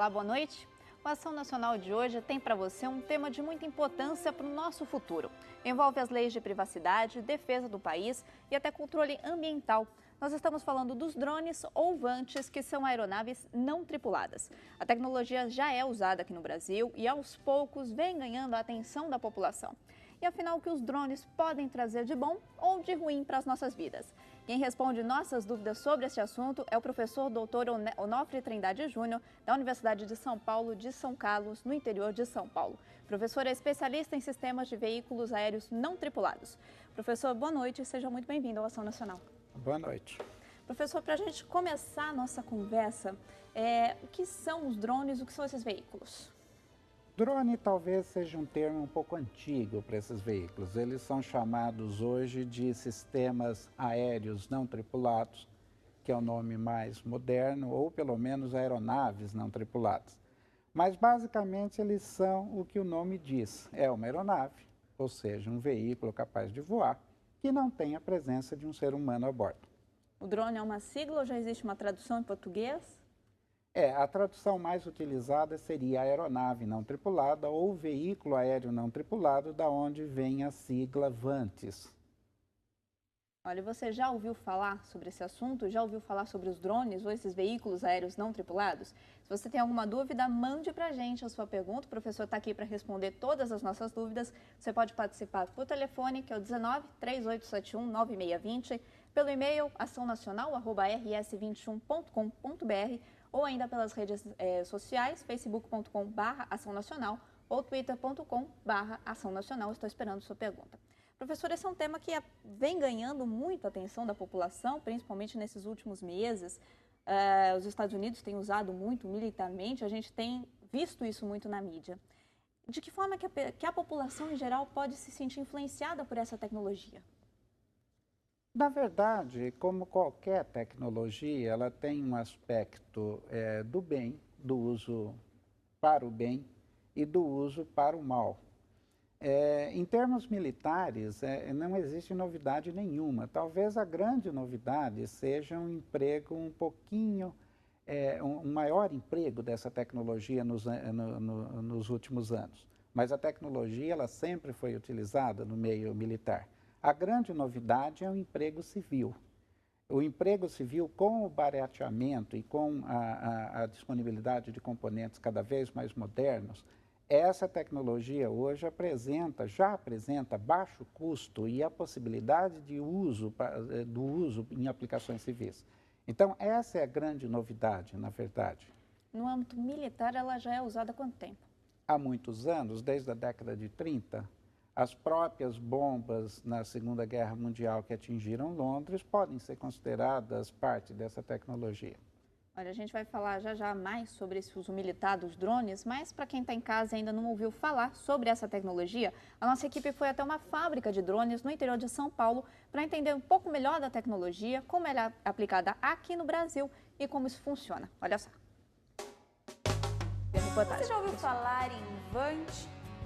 Olá, boa noite. O Ação Nacional de hoje tem para você um tema de muita importância para o nosso futuro. Envolve as leis de privacidade, defesa do país e até controle ambiental. Nós estamos falando dos drones ou vantes, que são aeronaves não tripuladas. A tecnologia já é usada aqui no Brasil e aos poucos vem ganhando a atenção da população. E afinal, o que os drones podem trazer de bom ou de ruim para as nossas vidas? Quem responde nossas dúvidas sobre esse assunto é o professor Dr. Onofre Trindade Júnior, da Universidade de São Paulo de São Carlos, no interior de São Paulo. O professor é especialista em sistemas de veículos aéreos não tripulados. Professor, boa noite e seja muito bem-vindo ao Ação Nacional. Boa noite. Professor, para a gente começar a nossa conversa, o que são os drones, o que são esses veículos? Drone talvez seja um termo um pouco antigo para esses veículos. Eles são chamados hoje de sistemas aéreos não tripulados, que é o nome mais moderno, ou pelo menos aeronaves não tripuladas. Mas basicamente eles são o que o nome diz, é uma aeronave, ou seja, um veículo capaz de voar, que não tem a presença de um ser humano a bordo. O drone é uma sigla ou já existe uma tradução em português? A tradução mais utilizada seria aeronave não tripulada ou veículo aéreo não tripulado, da onde vem a sigla VANTES. Olha, você já ouviu falar sobre esse assunto? Já ouviu falar sobre os drones ou esses veículos aéreos não tripulados? Se você tem alguma dúvida, mande para a gente a sua pergunta. O professor está aqui para responder todas as nossas dúvidas. Você pode participar por telefone, que é o 19 3871 9620, pelo e-mail açãonacional@rs21.com.br ou ainda pelas redes sociais, facebook.com/Ação Nacional ou twitter.com/Ação Nacional. Estou esperando sua pergunta. Professor, esse é um tema que vem ganhando muito a atenção da população, principalmente nesses últimos meses. Os Estados Unidos têm usado muito militarmente, a gente tem visto isso muito na mídia. De que forma que a população em geral pode se sentir influenciada por essa tecnologia? Na verdade, como qualquer tecnologia, ela tem um aspecto do bem, do uso para o bem e do uso para o mal. Em termos militares, não existe novidade nenhuma. Talvez a grande novidade seja um emprego um pouquinho, um maior emprego dessa tecnologia nos últimos anos. Mas a tecnologia, ela sempre foi utilizada no meio militar. A grande novidade é o emprego civil. O emprego civil, com o barateamento e com a disponibilidade de componentes cada vez mais modernos, essa tecnologia hoje já apresenta baixo custo e a possibilidade de do uso em aplicações civis. Então, essa é a grande novidade, na verdade. No âmbito militar, ela já é usada há quanto tempo? Há muitos anos, desde a década de 30, as próprias bombas na Segunda Guerra Mundial que atingiram Londres podem ser consideradas parte dessa tecnologia. Olha, a gente vai falar já mais sobre esse uso militar dos drones, mas para quem está em casa e ainda não ouviu falar sobre essa tecnologia, a nossa equipe foi até uma fábrica de drones no interior de São Paulo para entender um pouco melhor da tecnologia, como ela é aplicada aqui no Brasil e como isso funciona. Olha só. Você já ouviu falar em VANT,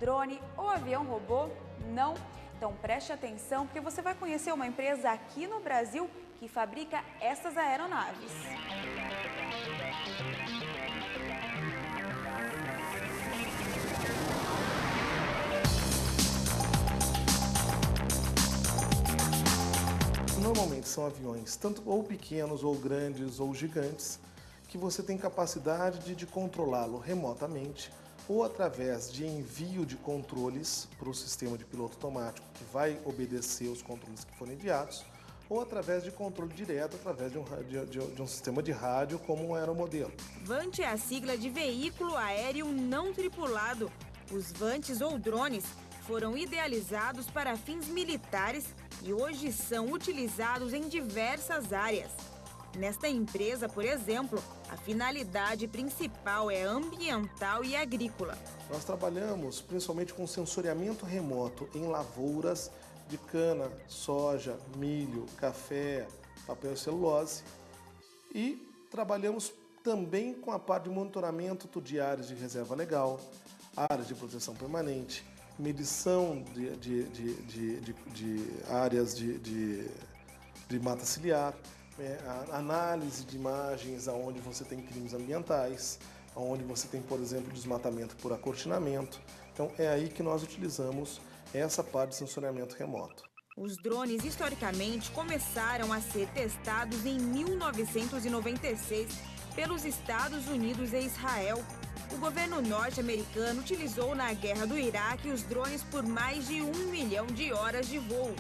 drone ou avião robô? Não? Então preste atenção, porque você vai conhecer uma empresa aqui no Brasil que fabrica essas aeronaves. Normalmente são aviões, tanto ou pequenos, ou grandes, ou gigantes, que você tem capacidade de controlá-lo remotamente ou através de envio de controles para o sistema de piloto automático, que vai obedecer os controles que forem enviados, ou através de controle direto, através de um sistema de rádio, como um aeromodelo. VANT é a sigla de Veículo Aéreo Não Tripulado. Os VANTs ou drones foram idealizados para fins militares e hoje são utilizados em diversas áreas. Nesta empresa, por exemplo, a finalidade principal é ambiental e agrícola. Nós trabalhamos principalmente com sensoriamento remoto em lavouras de cana, soja, milho, café, papel e celulose. E trabalhamos também com a parte de monitoramento de áreas de reserva legal, áreas de proteção permanente, medição de áreas de mata ciliar, análise de imagens onde você tem crimes ambientais, onde você tem, por exemplo, desmatamento por acortinamento. Então é aí que nós utilizamos essa parte de sensoriamento remoto. Os drones, historicamente, começaram a ser testados em 1996 pelos Estados Unidos e Israel. O governo norte-americano utilizou na guerra do Iraque os drones por mais de 1 milhão de horas de voo.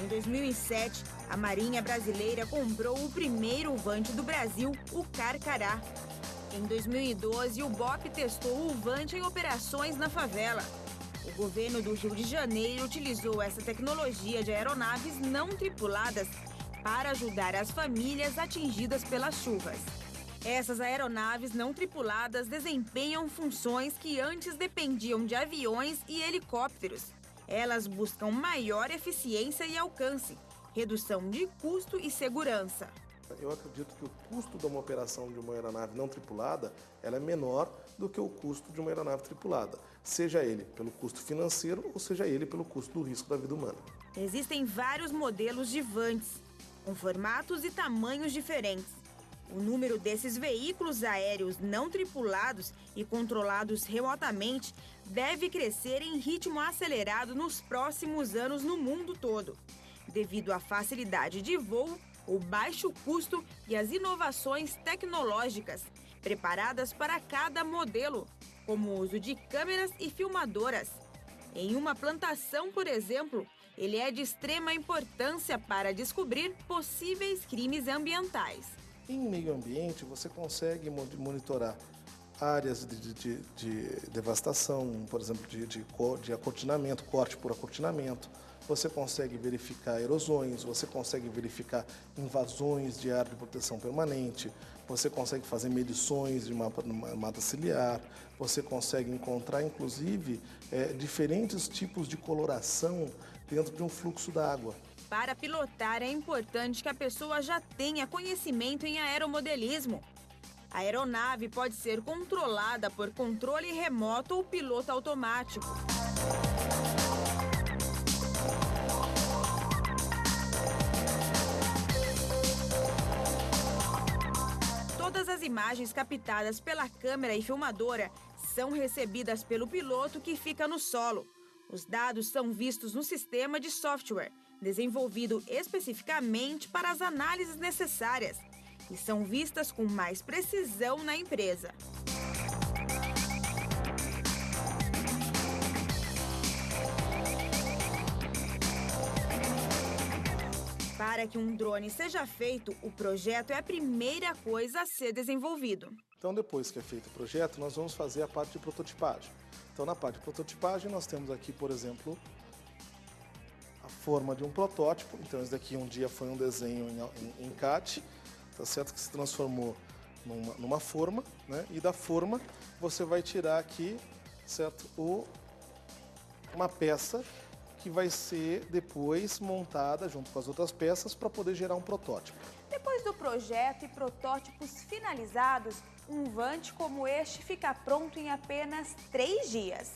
Em 2007, a Marinha Brasileira comprou o primeiro Vant do Brasil, o Carcará. Em 2012, o BOP testou o Vant em operações na favela. O governo do Rio de Janeiro utilizou essa tecnologia de aeronaves não tripuladas para ajudar as famílias atingidas pelas chuvas. Essas aeronaves não tripuladas desempenham funções que antes dependiam de aviões e helicópteros. Elas buscam maior eficiência e alcance, redução de custo e segurança. Eu acredito que o custo de uma operação de uma aeronave não tripulada ela é menor do que o custo de uma aeronave tripulada, seja ele pelo custo financeiro ou seja ele pelo custo do risco da vida humana. Existem vários modelos de Vants, com formatos e tamanhos diferentes. O número desses veículos aéreos não tripulados e controlados remotamente deve crescer em ritmo acelerado nos próximos anos no mundo todo, devido à facilidade de voo, o baixo custo e as inovações tecnológicas preparadas para cada modelo, como o uso de câmeras e filmadoras. Em uma plantação, por exemplo, ele é de extrema importância para descobrir possíveis crimes ambientais. Em meio ambiente, você consegue monitorar áreas de devastação, por exemplo, de acortinamento, corte por acortinamento. Você consegue verificar erosões, você consegue verificar invasões de área de proteção permanente, você consegue fazer medições de mata ciliar, você consegue encontrar, inclusive, diferentes tipos de coloração dentro de um fluxo d'água. Para pilotar, é importante que a pessoa já tenha conhecimento em aeromodelismo. A aeronave pode ser controlada por controle remoto ou piloto automático. Todas as imagens captadas pela câmera e filmadora são recebidas pelo piloto que fica no solo. Os dados são vistos no sistema de software, desenvolvido especificamente para as análises necessárias, e são vistas com mais precisão na empresa. Para que um drone seja feito, o projeto é a primeira coisa a ser desenvolvido. Então, depois que é feito o projeto, nós vamos fazer a parte de prototipagem. Então, na parte de prototipagem, nós temos aqui, por exemplo, a forma de um protótipo. Então, esse daqui um dia foi um desenho em CAD, tá certo? Que se transformou numa forma, né? E da forma você vai tirar aqui, certo? Uma peça que vai ser depois montada junto com as outras peças para poder gerar um protótipo. Depois do projeto e protótipos finalizados, um Vant como este fica pronto em apenas 3 dias.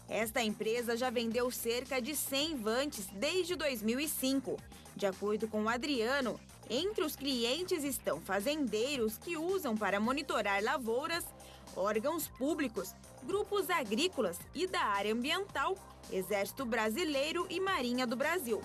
Esta empresa já vendeu cerca de 100 Vants desde 2005. De acordo com o Adriano, entre os clientes estão fazendeiros que usam para monitorar lavouras, órgãos públicos, grupos agrícolas e da área ambiental, Exército Brasileiro e Marinha do Brasil.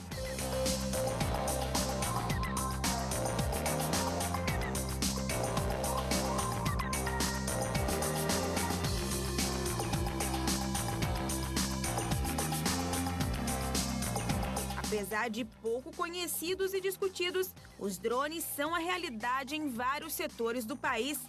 Apesar de pouco conhecidos e discutidos, os drones são a realidade em vários setores do país,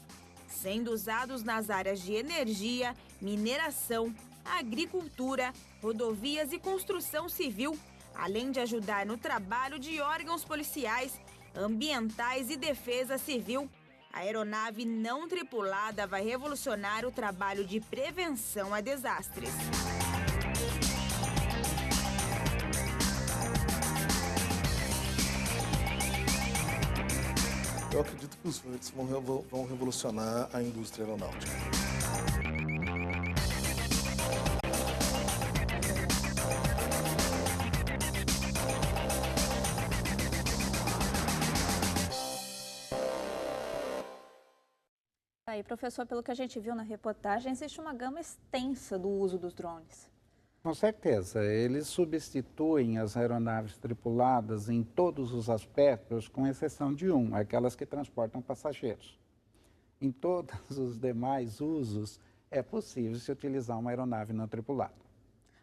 sendo usados nas áreas de energia, mineração, agricultura, rodovias e construção civil, além de ajudar no trabalho de órgãos policiais, ambientais e defesa civil. A aeronave não tripulada vai revolucionar o trabalho de prevenção a desastres. Eu acredito que os Vants vão revolucionar a indústria aeronáutica. Aí E professor, pelo que a gente viu na reportagem, existe uma gama extensa do uso dos drones. Com certeza, eles substituem as aeronaves tripuladas em todos os aspectos, com exceção de um, aquelas que transportam passageiros. Em todos os demais usos, é possível se utilizar uma aeronave não tripulada.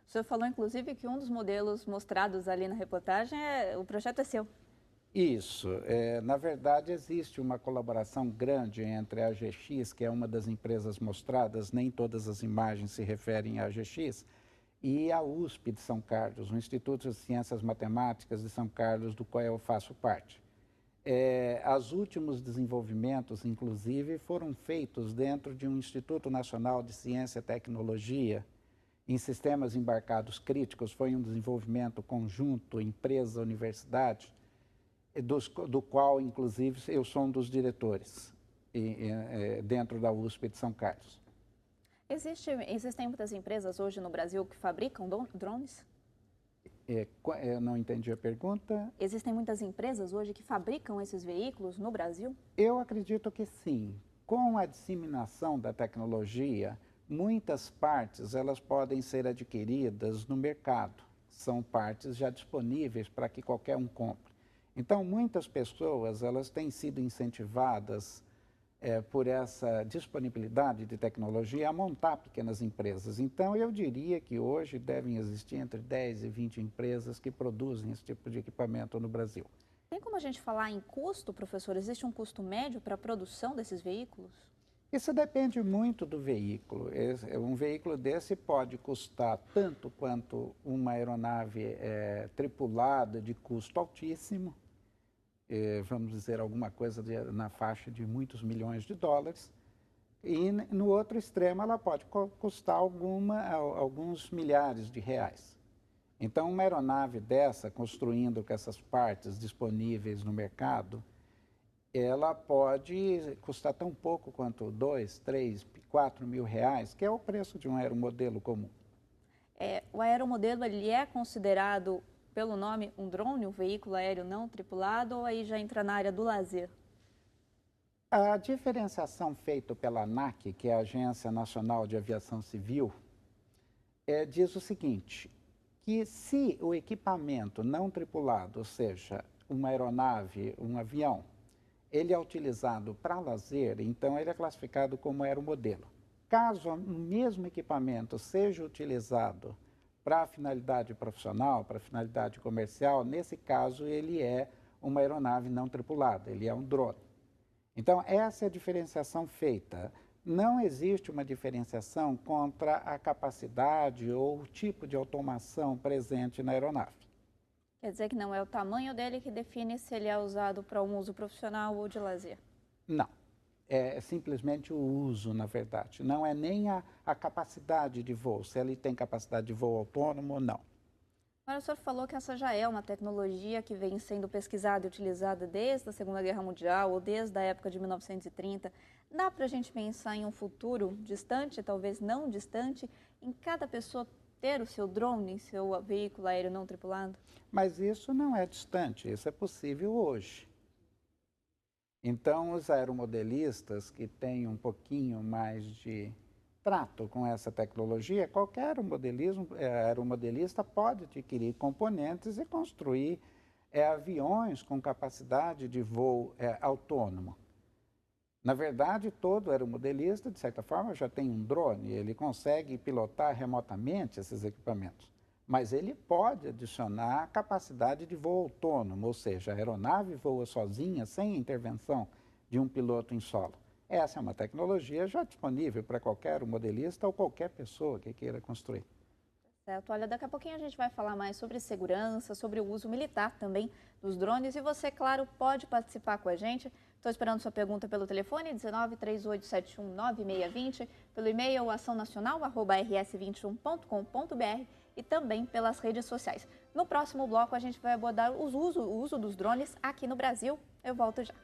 O senhor falou, inclusive, que um dos modelos mostrados ali na reportagem, o projeto é seu. Isso. Na verdade, existe uma colaboração grande entre a AGX, que é uma das empresas mostradas, nem todas as imagens se referem à AGX, e a USP de São Carlos, o Instituto de Ciências Matemáticas de São Carlos, do qual eu faço parte. Os últimos desenvolvimentos, inclusive, foram feitos dentro de um Instituto Nacional de Ciência e Tecnologia, em sistemas embarcados críticos. Foi um desenvolvimento conjunto, empresa-universidade, do qual, inclusive, eu sou um dos diretores dentro da USP de São Carlos. Existem muitas empresas hoje no Brasil que fabricam drones? Eu não entendi a pergunta. Existem muitas empresas hoje que fabricam esses veículos no Brasil? Eu acredito que sim. Com a disseminação da tecnologia, muitas partes elas podem ser adquiridas no mercado. São partes já disponíveis para que qualquer um compre. Então, muitas pessoas elas têm sido incentivadas por essa disponibilidade de tecnologia a montar pequenas empresas. Então, eu diria que hoje devem existir entre 10 e 20 empresas que produzem esse tipo de equipamento no Brasil. Tem como a gente falar em custo, professor? Existe um custo médio para a produção desses veículos? Isso depende muito do veículo. Um veículo desse pode custar tanto quanto uma aeronave tripulada de custo altíssimo, vamos dizer alguma coisa na faixa de muitos milhões de dólares, e no outro extremo ela pode custar alguns milhares de reais. Então, uma aeronave dessa, construindo com essas partes disponíveis no mercado, ela pode custar tão pouco quanto 2, 3, 4 mil reais, que é o preço de um aeromodelo comum. O aeromodelo ele é considerado, pelo nome, um drone, um veículo aéreo não tripulado, ou aí já entra na área do lazer? A diferenciação feita pela ANAC, que é a Agência Nacional de Aviação Civil, diz o seguinte, que se o equipamento não tripulado, ou seja, uma aeronave, um avião, ele é utilizado para lazer, então ele é classificado como aeromodelo. Caso o mesmo equipamento seja utilizado para finalidade profissional, para finalidade comercial, nesse caso ele é uma aeronave não tripulada, ele é um drone. Então, essa é a diferenciação feita. Não existe uma diferenciação contra a capacidade ou o tipo de automação presente na aeronave. Quer dizer que não é o tamanho dele que define se ele é usado para um uso profissional ou de lazer? Não. É simplesmente o uso, na verdade. Não é nem a capacidade de voo, se ele tem capacidade de voo autônomo ou não. Agora, o senhor falou que essa já é uma tecnologia que vem sendo pesquisada e utilizada desde a Segunda Guerra Mundial ou desde a época de 1930. Dá para a gente pensar em um futuro distante, talvez não distante, em cada pessoa ter o seu drone, seu veículo aéreo não tripulado? Mas isso não é distante, isso é possível hoje. Então, os aeromodelistas que têm um pouquinho mais de trato com essa tecnologia, qualquer aeromodelista pode adquirir componentes e construir aviões com capacidade de voo autônomo. Na verdade, todo aeromodelista, de certa forma, já tem um drone, ele consegue pilotar remotamente esses equipamentos. Mas ele pode adicionar a capacidade de voo autônomo, ou seja, a aeronave voa sozinha, sem intervenção de um piloto em solo. Essa é uma tecnologia já disponível para qualquer modelista ou qualquer pessoa que queira construir. Certo. Olha, daqui a pouquinho a gente vai falar mais sobre segurança, sobre o uso militar também dos drones. E você, claro, pode participar com a gente. Estou esperando sua pergunta pelo telefone 1938719620, pelo e-mail açãonacional@rs21.com.br e também pelas redes sociais. No próximo bloco a gente vai abordar o uso dos drones aqui no Brasil. Eu volto já.